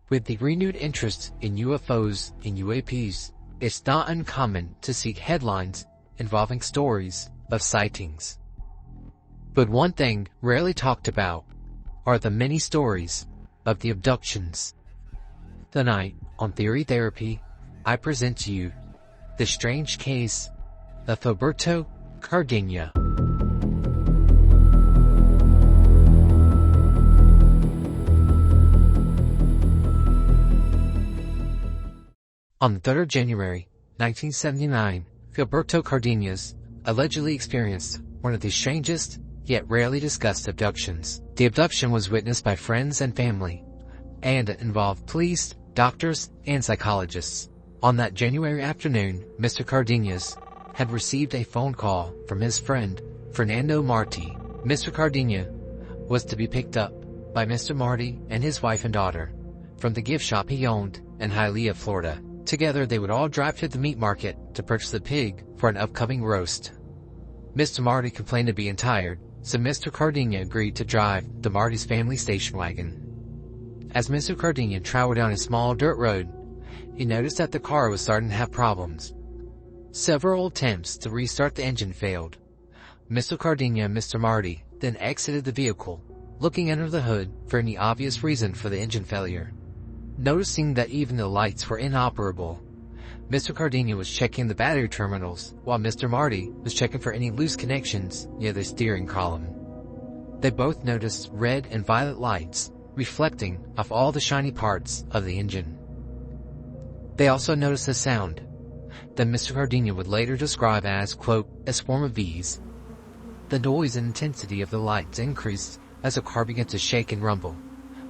With the renewed interest in UFOs and UAPs, it's not uncommon to see headlines involving stories of sightings. But one thing rarely talked about are the many stories of the abductions. Tonight, on Theory Therapy, I present to you the strange case of Filiberto Cardenas. On the 3rd of January, 1979, Filiberto Cardenas allegedly experienced one of the strangest yet rarely discussed abductions. The abduction was witnessed by friends and family, and it involved police, doctors, and psychologists. On that January afternoon, Mr. Cardenas had received a phone call from his friend, Fernando Marti. Mr. Cardenas was to be picked up by Mr. Marti and his wife and daughter from the gift shop he owned in Hialeah, Florida. Together, they would all drive to the meat market to purchase a pig for an upcoming roast. Mr. Marti complained of being tired, so Mr. Cardenas agreed to drive the Marti's family station wagon. As Mr. Cardenas traveled down a small dirt road, he noticed that the car was starting to have problems. Several attempts to restart the engine failed. Mr. Cardenas and Mr. Marti then exited the vehicle, looking under the hood for any obvious reason for the engine failure. Noticing that even the lights were inoperable, Mr. Cardenas was checking the battery terminals, while Mr. Marti was checking for any loose connections near the steering column. They both noticed red and violet lights reflecting off all the shiny parts of the engine. They also noticed a sound that Mr. Cardenas would later describe as, quote, a swarm of bees. The noise and intensity of the lights increased as the car began to shake and rumble.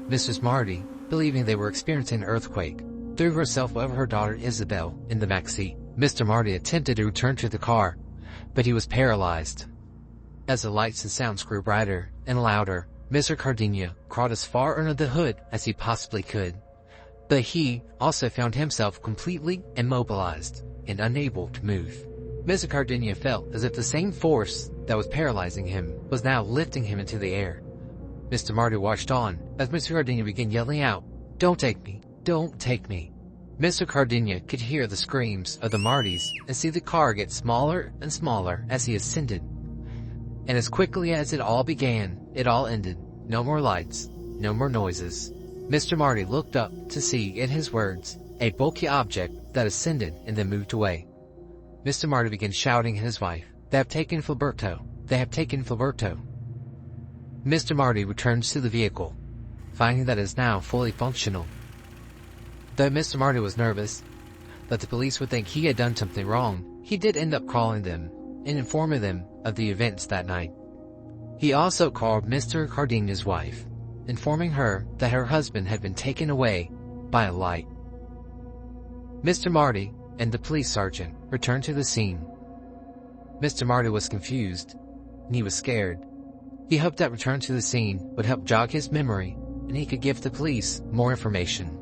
Mrs. Marti, believing they were experiencing an earthquake, threw herself over her daughter Isabel in the back seat. Mr. Marti attempted to return to the car, but he was paralyzed. As the lights and sounds grew brighter and louder, Mr. Cardenas crawled as far under the hood as he possibly could. But he also found himself completely immobilized and unable to move. Mr. Cardenas felt as if the same force that was paralyzing him was now lifting him into the air. Mr. Marti watched on as Mr. Cardenas began yelling out, "Don't take me! Don't take me!" Mr. Cardenas could hear the screams of the Martis and see the car get smaller and smaller as he ascended. And as quickly as it all began, it all ended. No more lights, no more noises. Mr. Marti looked up to see, in his words, a bulky object that ascended and then moved away. Mr. Marti began shouting at his wife, "They have taken Filiberto! They have taken Filiberto!" Mr. Marti returns to the vehicle, finding that it is now fully functional. Though Mr. Marti was nervous that the police would think he had done something wrong, he did end up calling them and informing them of the events that night. He also called Mr. Cardenas' wife, informing her that her husband had been taken away by a light. Mr. Marti and the police sergeant returned to the scene. Mr. Marti was confused, and he was scared. He hoped that return to the scene would help jog his memory and he could give the police more information.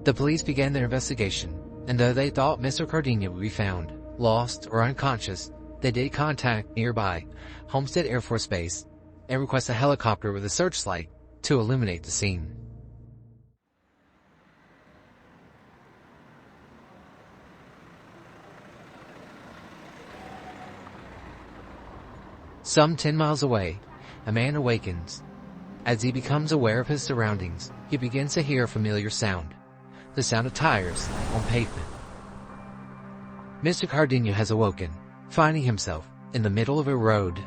The police began their investigation, and though they thought Mr. Cardenas would be found lost or unconscious, they did contact nearby Homestead Air Force Base and request a helicopter with a searchlight to illuminate the scene. Some 10 miles away, a man awakens. As he becomes aware of his surroundings, he begins to hear a familiar sound, the sound of tires on pavement. Mr. Cardenas has awoken, finding himself in the middle of a road.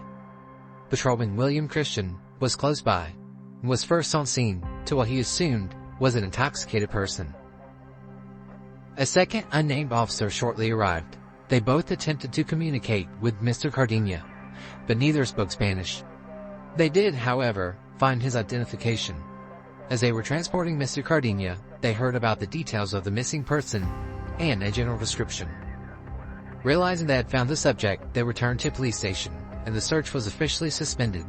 Patrolman William Christian was close by and was first on scene to what he assumed was an intoxicated person. A second unnamed officer shortly arrived. They both attempted to communicate with Mr. Cardenas, but neither spoke Spanish. They did, however, find his identification. As they were transporting Mr. Cardenas, they heard about the details of the missing person and a general description. Realizing they had found the subject, they returned to the police station, and the search was officially suspended.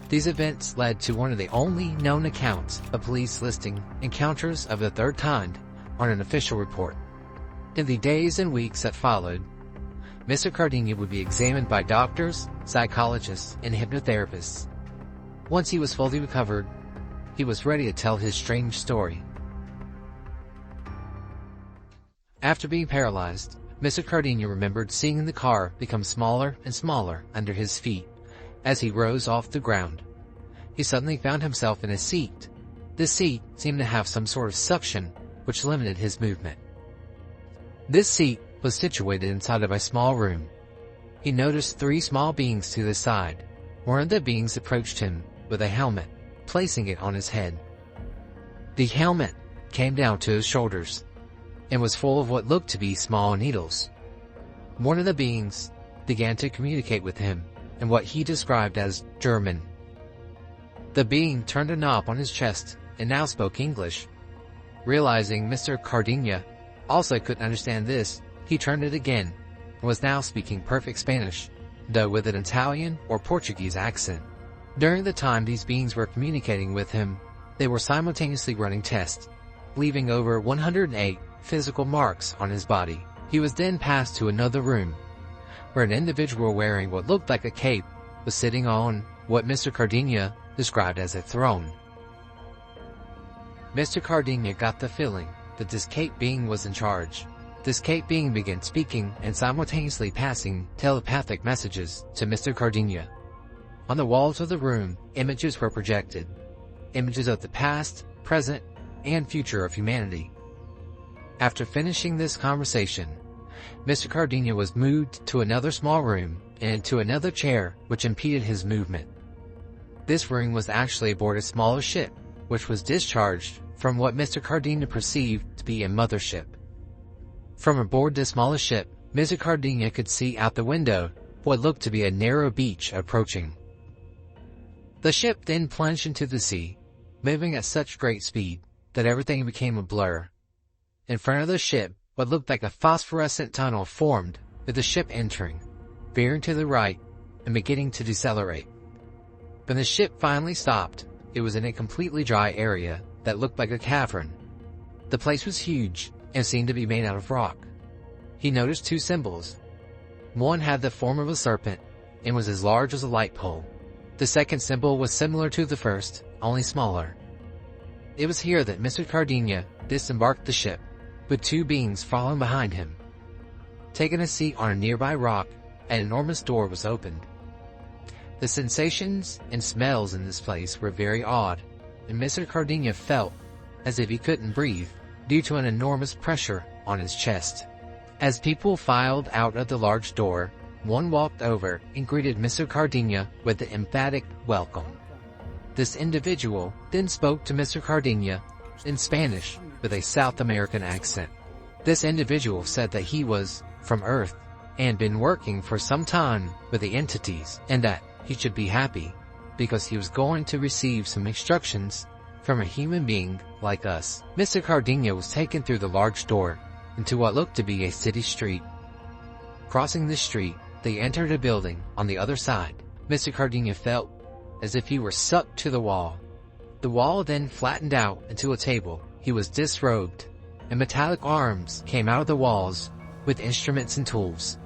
These events led to one of the only known accounts of police listing encounters of the third kind on an official report. In the days and weeks that followed, Mr. Cardenas would be examined by doctors, psychologists, and hypnotherapists. Once he was fully recovered, he was ready to tell his strange story. After being paralyzed, Mr. Cardenas remembered seeing the car become smaller and smaller under his feet as he rose off the ground. He suddenly found himself in a seat. This seat seemed to have some sort of suction which limited his movement. This seat was situated inside of a small room. He noticed 3 small beings to the side. One of the beings approached him with a helmet, placing it on his head. The helmet came down to his shoulders and was full of what looked to be small needles. One of the beings began to communicate with him in what he described as German. The being turned a knob on his chest and now spoke English. Realizing Mr. Cardenas also couldn't understand this, he turned it again and was now speaking perfect Spanish, though with an Italian or Portuguese accent. During the time these beings were communicating with him, they were simultaneously running tests, leaving over 108 physical marks on his body. He was then passed to another room, where an individual wearing what looked like a cape was sitting on what Mr. Cardenas described as a throne. Mr. Cardenas got the feeling that this cape being was in charge. This cape being began speaking and simultaneously passing telepathic messages to Mr. Cardenas. On the walls of the room, images were projected. Images of the past, present, and future of humanity. After finishing this conversation, Mr. Cardenas was moved to another small room and into another chair which impeded his movement. This room was actually aboard a smaller ship, which was discharged from what Mr. Cardenas perceived to be a mothership. From aboard this smaller ship, Mr. Cardenas could see out the window what looked to be a narrow beach approaching. The ship then plunged into the sea, moving at such great speed that everything became a blur. In front of the ship, what looked like a phosphorescent tunnel formed, with the ship entering, veering to the right, and beginning to decelerate. When the ship finally stopped, it was in a completely dry area that looked like a cavern. The place was huge and seemed to be made out of rock. He noticed 2 symbols. One had the form of a serpent and was as large as a light pole. The second symbol was similar to the first, only smaller. It was here that Mr. Cardenas disembarked the ship, with 2 beings following behind him. Taking a seat on a nearby rock, an enormous door was opened. The sensations and smells in this place were very odd, and Mr. Cardenas felt as if he couldn't breathe due to an enormous pressure on his chest. As people filed out of the large door, one walked over and greeted Mr. Cardenas with an emphatic welcome. This individual then spoke to Mr. Cardenas in Spanish with a South American accent. This individual said that he was from Earth and been working for some time with the entities, and that he should be happy because he was going to receive some instructions from a human being like us. Mr. Cardenas was taken through the large door into what looked to be a city street. Crossing the street, they entered a building on the other side. Mr. Cardenas felt as if he were sucked to the wall. The wall then flattened out into a table. He was disrobed, and metallic arms came out of the walls with instruments and tools.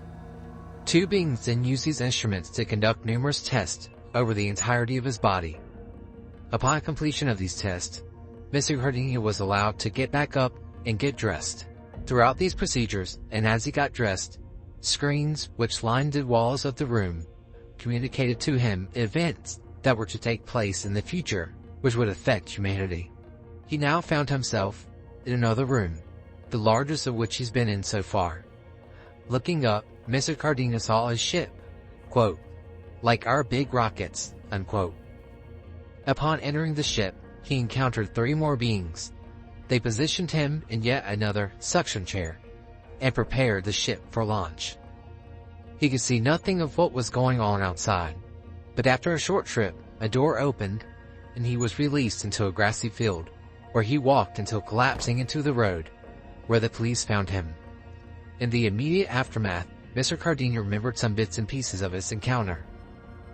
2 beings then used these instruments to conduct numerous tests over the entirety of his body. Upon completion of these tests, Mr. Cardenas was allowed to get back up and get dressed. Throughout these procedures, and as he got dressed, screens which lined the walls of the room communicated to him events that were to take place in the future which would affect humanity. He now found himself in another room, the largest of which he's been in so far. Looking up, Mr. Cardenas saw a ship, quote, like our big rockets, unquote. Upon entering the ship, he encountered 3 more beings. They positioned him in yet another suction chair and prepared the ship for launch. He could see nothing of what was going on outside, but after a short trip, a door opened and he was released into a grassy field, where he walked until collapsing into the road, where the police found him. In the immediate aftermath, Mr. Cardenas remembered some bits and pieces of his encounter,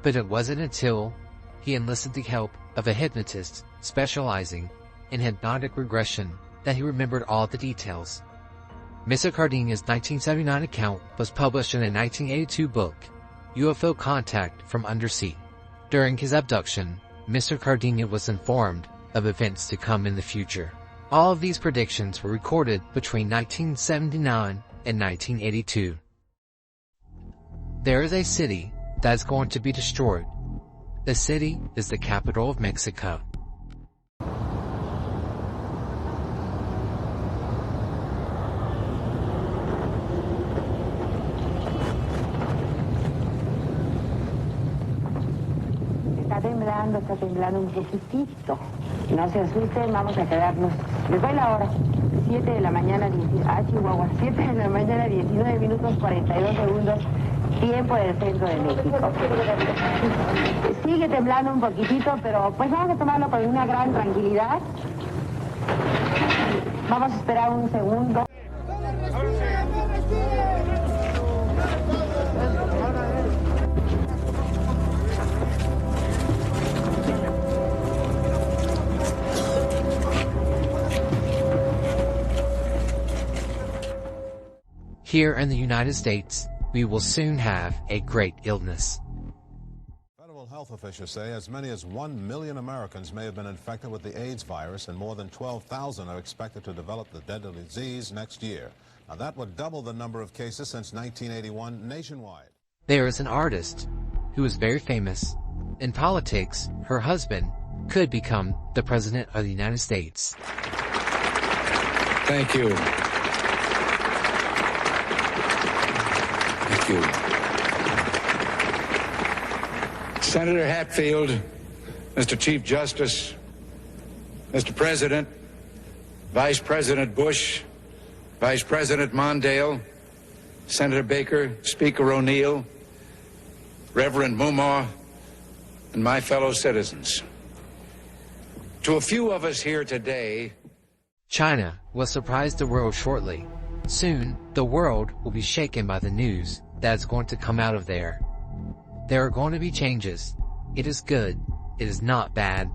but it wasn't until he enlisted the help of a hypnotist specializing in hypnotic regression that he remembered all the details. Mr. Cardenas' 1979 account was published in a 1982 book, UFO Contact from Undersea. During his abduction, Mr. Cardenas was informed of events to come in the future. All of these predictions were recorded between 1979 and 1982. There is a city that is going to be destroyed. The city is the capital of Mexico. Está temblando un poquitito. No se asusten, vamos a quedarnos. Les doy la hora. 7 de la mañana, Chihuahua. 7 de la mañana, 19 minutos 42 segundos. Tiempo del centro de México. Sigue temblando un poquitito, pero pues vamos a tomarlo con una gran tranquilidad. Vamos a esperar un segundo. Here in the United States, we will soon have a great illness. Federal health officials say as many as 1 million Americans may have been infected with the AIDS virus, and more than 12,000 are expected to develop the deadly disease next year. Now that would double the number of cases since 1981 nationwide. There is an artist who is very famous. In politics, her husband could become the President of the United States. Thank you. Thank you. Senator Hatfield, Mr. Chief Justice, Mr. President, Vice President Bush, Vice President Mondale, Senator Baker, Speaker O'Neill, Reverend Mumaw, and my fellow citizens. To a few of us here today, China will surprise the world shortly. Soon, the world will be shaken by the news that is going to come out of there. There are going to be changes. It is good. It is not bad.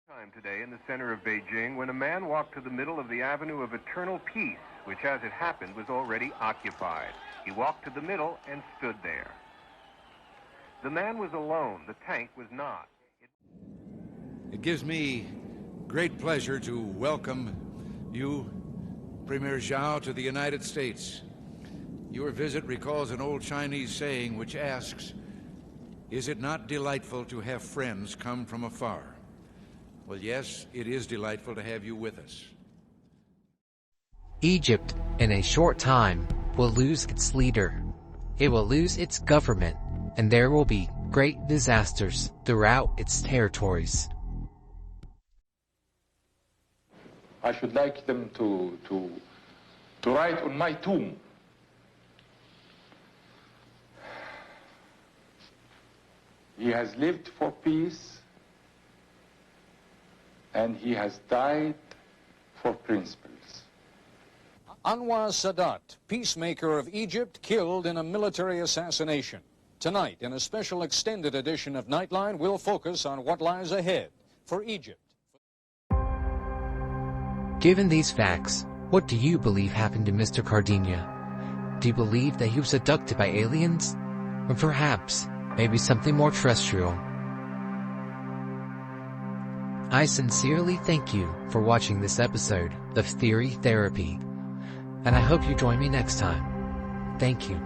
Time today in the center of Beijing when a man walked to the middle of the Avenue of Eternal Peace, which as it happened was already occupied. He walked to the middle and stood there. The man was alone. The tank was not. it gives me great pleasure to welcome you, Premier Zhao, to the United States. Your visit recalls an old Chinese saying which asks, "Is it not delightful to have friends come from afar?" Well, yes, it is delightful to have you with us. Egypt, in a short time, will lose its leader. It will lose its government, and there will be great disasters throughout its territories. I should like them to write on my tomb, "He has lived for peace, and he has died for principles." Anwar Sadat, peacemaker of Egypt, killed in a military assassination. Tonight, in a special extended edition of Nightline, we'll focus on what lies ahead for Egypt. Given these facts, what do you believe happened to Mr. Cardenas? Do you believe that he was abducted by aliens? Or perhaps, maybe something more terrestrial? I sincerely thank you for watching this episode of Theory Therapy, and I hope you join me next time. Thank you.